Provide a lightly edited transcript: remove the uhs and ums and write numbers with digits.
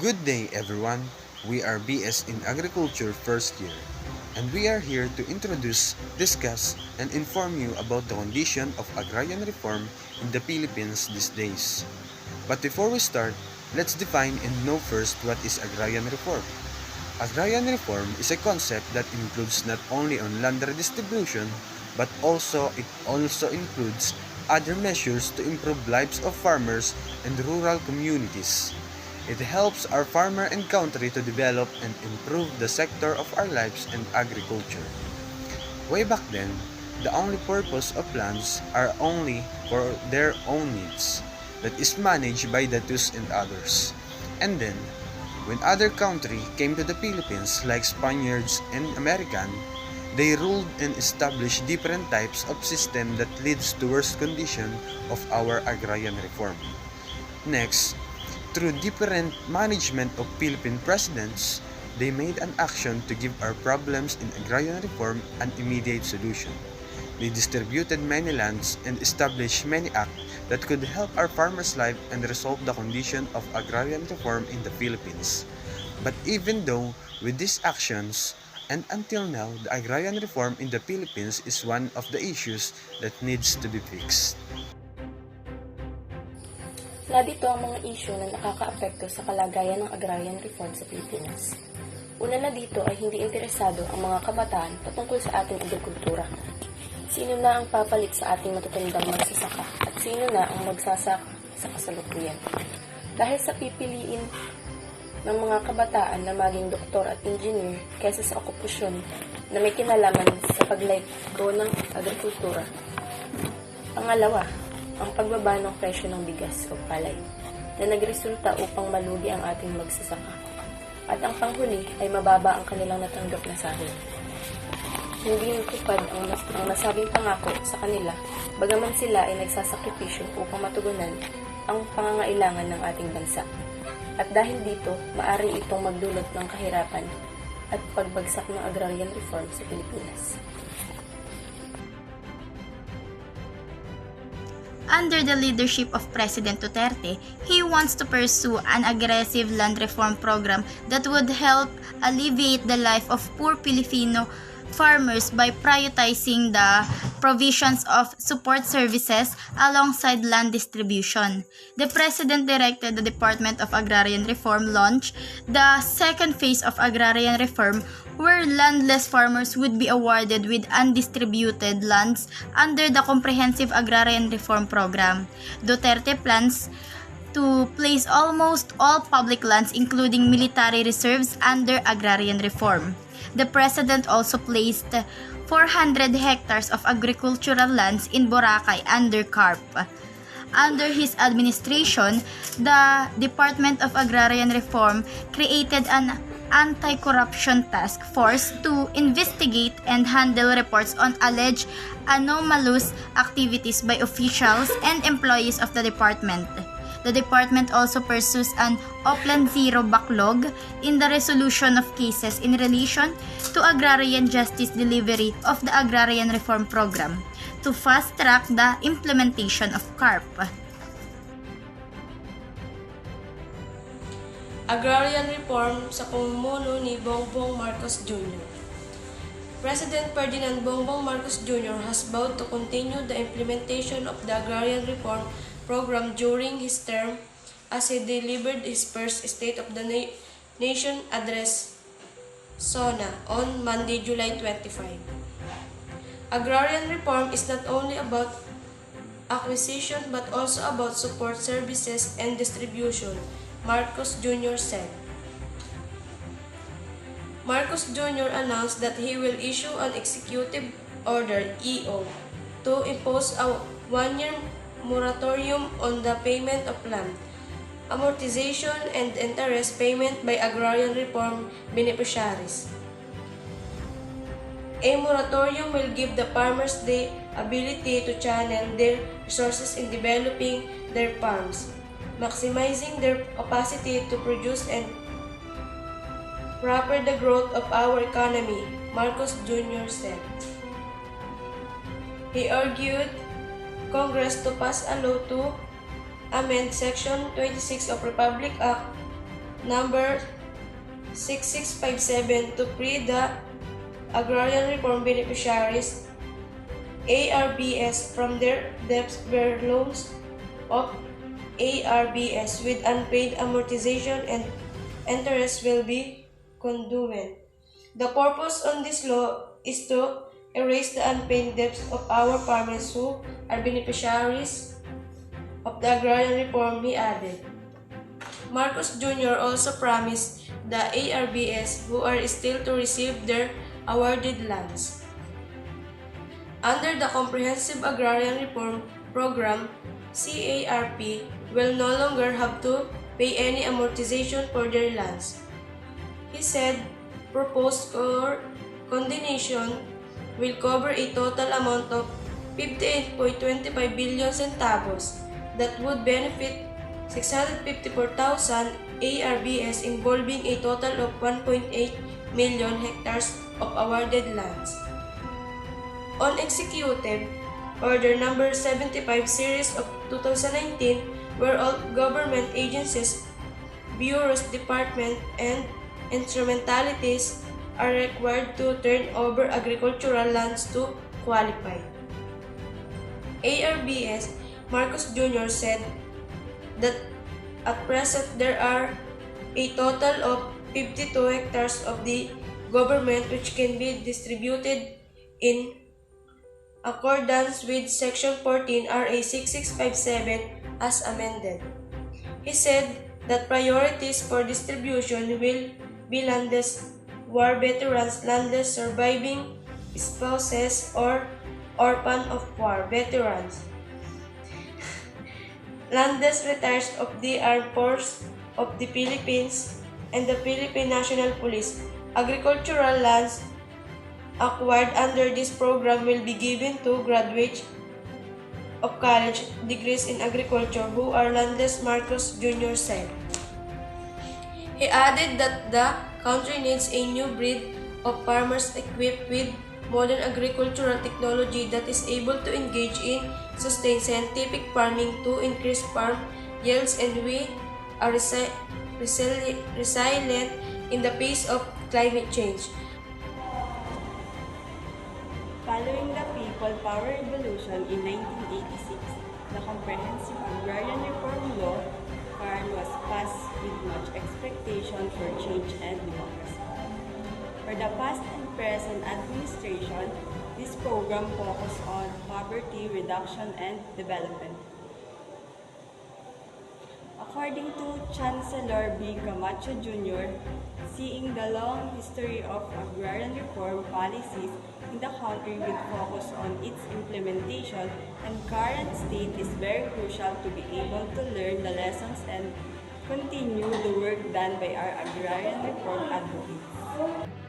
Good day everyone, we are BS in Agriculture first year and we are here to introduce, discuss, and inform you about the condition of agrarian reform in the Philippines these days. But before we start, let's define and know first what is agrarian reform. Agrarian reform is a concept that includes not only on land redistribution but also includes other measures to improve lives of farmers and rural communities. It helps our farmer and country to develop and improve the sector of our lives and agriculture. Way back then, the only purpose of lands are only for their own needs, that is managed by the Tus and others. And then, when other country came to the Philippines like Spaniards and American, they ruled and established different types of system that leads to worse condition of our agrarian reform. Next, through different management of Philippine presidents, they made an action to give our problems in agrarian reform an immediate solution. They distributed many lands and established many acts that could help our farmers' life and resolve the condition of agrarian reform in the Philippines. But even though with these actions, and until now, the agrarian reform in the Philippines is one of the issues that needs to be fixed. Narito ang mga isyu na nakakaapekto sa kalagayan ng agrarian reform sa Pilipinas. Una na dito ay hindi interesado ang mga kabataan patungkol sa ating agrikultura. Sino na ang papalit sa ating matatandang magsasaka at sino na ang magsasaka sa kasalukuyan. Dahil sa pipiliin ng mga kabataan na maging doktor at engineer kaysa sa okupasyon na may kinalaman sa paglaygo ng agrikultura. Pangalawa, ang pagbaba ng presyo ng bigas o palay na nagresulta upang malugi ang ating magsasaka. At ang panghuli ay mababa ang kanilang natanggap na sahod. Hindi natupad ang nasabing pangako sa kanila, bagaman sila ay nagsasakripisyo upang matugunan ang pangangailangan ng ating bansa. At dahil dito, maaari itong magdulot ng kahirapan at pagbagsak ng agrarian reform sa Pilipinas. Under the leadership of President Duterte, he wants to pursue an aggressive land reform program that would help alleviate the life of poor Filipino farmers by prioritizing the provisions of support services alongside land distribution. The President directed the Department of Agrarian Reform launch the second phase of agrarian reform where landless farmers would be awarded with undistributed lands under the Comprehensive Agrarian Reform Program. Duterte plans to place almost all public lands including military reserves under agrarian reform. The President also placed 400 hectares of agricultural lands in Boracay under CARP. Under his administration, the Department of Agrarian Reform created an anti-corruption task force to investigate and handle reports on alleged anomalous activities by officials and employees of the department. The department also pursues an Upland Zero backlog in the resolution of cases in relation to agrarian justice delivery of the Agrarian Reform Program to fast-track the implementation of CARP. Agrarian Reform sa pamumuno ni Bongbong Marcos Jr. President Ferdinand Bongbong Marcos Jr. has vowed to continue the implementation of the Agrarian Reform Program during his term as he delivered his first State of the Nation address SONA on Monday, July 25. Agrarian reform is not only about acquisition but also about support services and distribution, Marcos Jr. said. Marcos Jr. announced that he will issue an executive order (EO) to impose a one-year moratorium on the payment of land, amortization, and interest payment by agrarian reform beneficiaries. A moratorium will give the farmers the ability to channel their resources in developing their farms, maximizing their capacity to produce and proper the growth of our economy, Marcos Jr. said. He argued Congress to pass a law to amend Section 26 of Republic Act number 6657 to free the Agrarian Reform beneficiaries ARBS from their debts where loans of ARBS with unpaid amortization and interest will be conduent. The purpose on this law is to erase the unpaid debts of our farmers who are beneficiaries of the Agrarian Reform, he added. Marcos Jr. also promised the ARBS who are still to receive their awarded lands. Under the Comprehensive Agrarian Reform Program, CARP will no longer have to pay any amortization for their lands. He said proposed condonation will cover a total amount of 58.25 billion centavos that would benefit 654,000 ARBS involving a total of 1.8 million hectares of awarded lands. On Executive Order Number 75 Series of 2019, where all government agencies, bureaus, departments, and instrumentalities are required to turn over agricultural lands to qualified ARBS, Marcos Jr. said that at present there are a total of 52 hectares of the government which can be distributed in accordance with Section 14 RA 6657 as amended. He said that priorities for distribution will be landless war veterans, landless surviving spouses, or orphan of war veterans, landless retirees of the Armed Forces of the Philippines and the Philippine National Police. Agricultural lands acquired under this program will be given to graduates of college degrees in agriculture who are landless, Marcos Jr. said. He added that the country needs a new breed of farmers equipped with modern agricultural technology that is able to engage in sustained scientific farming to increase farm yields, and we are resilient in the face of climate change. Following the People Power Revolution in 1986, the Comprehensive Agrarian Reform Law was passed with much expectation for change and democracy. For the past and present administration, this program focused on poverty reduction and development. According to Chancellor B. Camacho Jr., seeing the long history of agrarian reform policies in the country with focus on its implementation and current state is very crucial to be able to learn the lessons and continue the work done by our agrarian reform advocates.